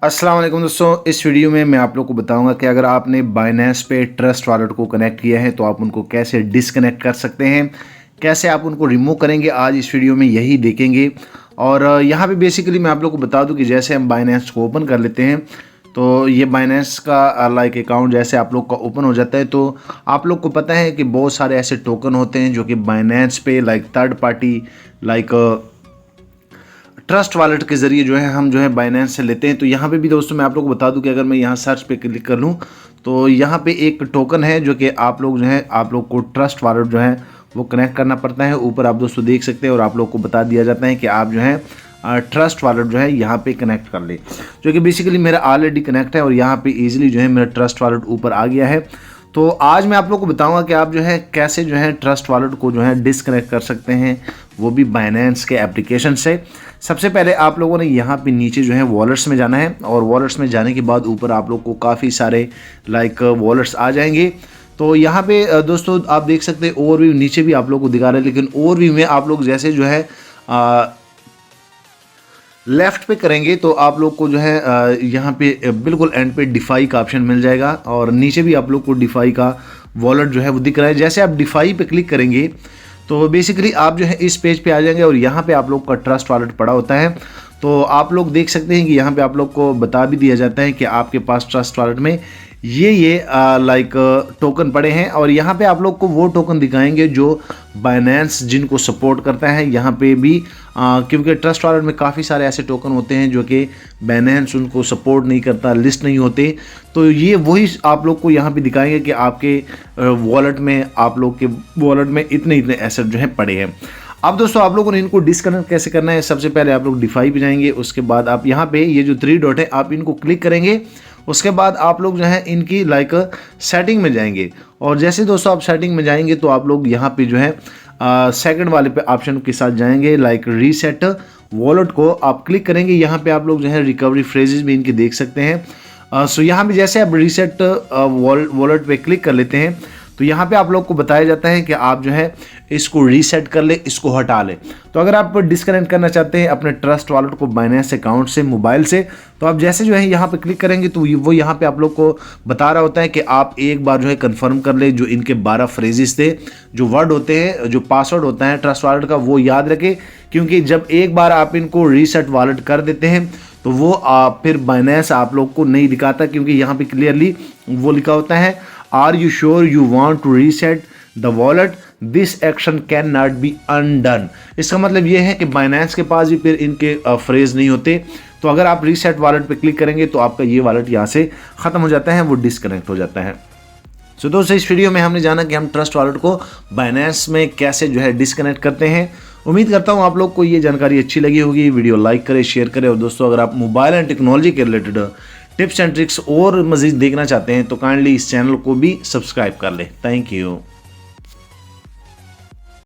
अस्सलाम वालेकुम दोस्तों, इस वीडियो में मैं आप लोग को बताऊंगा कि अगर आपने बाइनेंस पे ट्रस्ट वॉलेट को कनेक्ट किया है तो आप उनको कैसे डिसकनेक्ट कर सकते हैं, कैसे आप उनको रिमूव करेंगे। आज इस वीडियो में यही देखेंगे। और यहाँ पे बेसिकली मैं आप लोग को बता दूं कि जैसे हम बाइनेंस को ओपन कर लेते हैं तो ये बाइनेंस का लाइक अकाउंट जैसे आप लोग का ओपन हो जाता है तो आप लोग को पता है कि बहुत सारे ऐसे टोकन होते हैं जो कि बाइनेंस पे like third party like trust wallet के ज़रिए जो है हम जो है बाइनेंस से लेते हैं। तो यहाँ पे भी दोस्तों मैं आप लोग को बता दूं कि अगर मैं यहाँ सर्च पे क्लिक कर लूँ तो यहाँ पे एक टोकन है जो कि आप लोग जो है आप लोग को ट्रस्ट वॉलेट जो है वो कनेक्ट करना पड़ता है। ऊपर आप दोस्तों देख सकते हैं और आप लोग को बता दिया जाता है कि आप जो है ट्रस्ट वॉलेट जो है यहाँ पे कनेक्ट कर ले, जो कि बेसिकली मेरा ऑलरेडी कनेक्ट है और यहाँ पे इजीली जो है मेरा ट्रस्ट वॉलेट ऊपर आ गया है। तो आज मैं आप लोग को बताऊंगा कि आप जो है कैसे जो है ट्रस्ट वॉलेट को जो है डिसकनेक्ट कर सकते हैं, वो भी बाइनेंस के एप्लीकेशन से। सबसे पहले आप लोगों ने यहाँ पे नीचे जो है वॉलेट्स में जाना है और वॉलेट्स में जाने के बाद ऊपर आप लोग को काफ़ी सारे लाइक वॉलेट्स आ जाएंगे। तो यहाँ पे दोस्तों आप देख सकते हैं ओवरव्यू नीचे भी आप लोग को दिखा रहे हैं, लेकिन ओवरव्यू में आप लोग जैसे जो है लेफ़्ट पे करेंगे तो आप लोग को जो है यहाँ पे बिल्कुल एंड पे डिफ़ाई का ऑप्शन मिल जाएगा और नीचे भी आप लोग को डिफ़ाई का वॉलेट जो है वो दिख रहा है। जैसे आप डिफ़ाई पे क्लिक करेंगे तो बेसिकली आप जो है इस पेज पे आ जाएंगे और यहाँ पे आप लोग का ट्रस्ट वॉलेट पड़ा होता है। तो आप लोग देख सकते हैं कि यहाँ पे आप लोग को बता भी दिया जाता है कि आपके पास ट्रस्ट वॉलेट में ये लाइक टोकन पड़े हैं और यहाँ पे आप लोग को वो टोकन दिखाएंगे जो बाइनेंस जिनको सपोर्ट करता है। यहाँ पे भी क्योंकि ट्रस्ट वॉलेट में काफ़ी सारे ऐसे टोकन होते हैं जो कि बाइनेंस उनको सपोर्ट नहीं करता, लिस्ट नहीं होते, तो ये वही आप लोग को यहाँ पे दिखाएंगे कि आपके वॉलेट में आप लोग के वॉलेट में इतने इतने एसेट जो है पड़े हैं। अब दोस्तों आप लोगों ने इनको डिसकनेक्ट कैसे करना है, सबसे पहले आप लोग डिफाई पे जाएंगे, उसके बाद आप यहाँ पे ये जो 3 डॉट है आप इनको क्लिक करेंगे। उसके बाद आप लोग जो है इनकी लाइक सेटिंग में जाएंगे और जैसे दोस्तों आप सेटिंग में जाएंगे तो आप लोग यहाँ पे जो है सेकंड वाले पे ऑप्शन के साथ जाएंगे, लाइक रीसेट वॉलेट को आप क्लिक करेंगे। यहाँ पे आप लोग जो है रिकवरी फ्रेजेस भी इनके देख सकते हैं। सो यहाँ पे जैसे आप रीसेट वॉलेट पे क्लिक कर लेते हैं तो यहाँ पे आप लोग को बताया जाता है कि आप जो है इसको रीसेट कर ले, इसको हटा ले। तो अगर आप डिस्कनेक्ट करना चाहते हैं अपने ट्रस्ट वॉलेट को बाइनेंस अकाउंट से मोबाइल से, तो आप जैसे जो है यहाँ पे क्लिक करेंगे तो वो यहाँ पे आप लोग को बता रहा होता है कि आप एक बार जो है कंफर्म कर ले, जो इनके 12 फ्रेजेस थे, जो वर्ड होते हैं, जो पासवर्ड होता है ट्रस्ट वॉलेट का, वो याद रखें। क्योंकि जब एक बार आप इनको रीसेट वॉलेट कर देते हैं तो वो फिर बाइनेंस आप लोग को नहीं दिखाता, क्योंकि यहाँ पे क्लियरली वो लिखा होता है are you sure you want to reset the wallet, this action can not be undone. इसका मतलब ये है कि बाइनेंस के पास भी फिर इनके फ्रेज नहीं होते। तो अगर आप रीसेट वॉलेट पे क्लिक करेंगे तो आपका ये वॉलेट यहाँ से ख़त्म हो जाता है, वो डिसकनेक्ट हो जाता है। सो दोस्तों इस वीडियो में हमने जाना कि हम ट्रस्ट वॉलेट को बाइनेंस में कैसे जो है डिसकनेक्ट करते हैं। उम्मीद करता हूँ आप लोग को ये जानकारी अच्छी लगी होगी। वीडियो लाइक करें, शेयर करें और दोस्तों अगर आप मोबाइल एंड टेक्नोलॉजी के रिलेटेड टिप्स एंड ट्रिक्स और मज़ीद देखना चाहते हैं तो काइंडली इस चैनल को भी सब्सक्राइब कर लें। Thank you.